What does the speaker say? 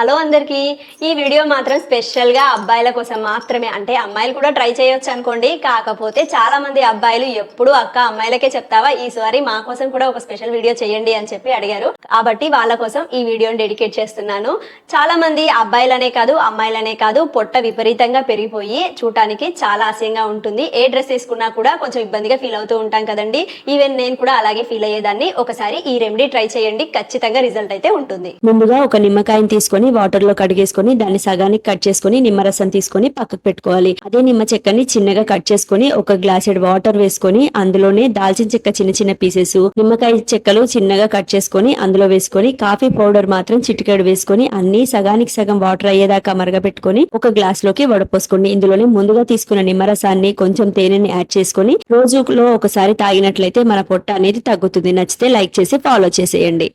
Hello అందరికి ఈ video మాత్రం స్పెషల్ గా అబ్బాయిల కోసం మాత్రమే. అంటే అమ్మాయిలు కూడా ట్రై చేయొచ్చు అనుకోండి. కాకపోతే చాలా మంది అబ్బాయిలు ఎప్పుడు అక్క అమ్మాయిలకే చెప్తావా, ఈసారి మా కోసం కూడా ఒక స్పెషల్ వీడియో చేయండి అని చెప్పి అడిగారు. కాబట్టి వాళ్ళ కోసం ఈ వీడియోని డెడికేట్ చేస్తున్నాను. చాలా మంది అబ్బాయిలనే కాదు అమ్మాయిలనే కాదు పొట్ట విపరీతంగా పెరిగిపోయి చూడటానికి చాలా ఆశయంగా ఉంటుంది. ఏ డ్రెస్ వేసుకున్నా కూడా కొంచెం ఇబ్బందిగా ఫీల్ అవుతూ ఉంటాం కదండి. ఈవెన్ నేను కూడా అలాగే ఫీల్ అయ్యేదాన్ని. ఒకసారి ఈ రెమెడీ ట్రై చేయండి, ఖచ్చితంగా రిజల్ట్ అయితే ఉంటుంది. ముందుగా ఒక నిమ్మకాయని తీసుకొని వాటర్ లో కడిగేసుకొని దాన్ని సగానికి కట్ చేసుకొని నిమ్మరసం తీసుకొని పక్కకు పెట్టుకోవాలి. అదే నిమ్మ చెక్కని చిన్నగా కట్ చేసుకొని ఒక గ్లాసెడ్ వాటర్ వేసుకొని అందులోనే దాల్చిన చెక్క చిన్న చిన్న పీసెస్, నిమ్మకాయ చెక్కలు చిన్నగా కట్ చేసుకొని అందులో వేసుకొని కాఫీ పౌడర్ మాత్రం చిటికెడు వేసుకొని అన్ని సగానికి సగం వాటర్ అయ్యేదాకా మరగబెట్టుకొని ఒక గ్లాస్ లోకి వడపోసుకోండి. ఇందులోనే ముందుగా తీసుకున్న నిమ్మరసాన్ని కొంచెం తేనెని యాడ్ చేసుకొని రోజులో ఒకసారి తాగినట్లయితే మన పొట్ట అనేది తగ్గుతుంది. నచ్చితే లైక్ చేసి ఫాలో చేసేయండి.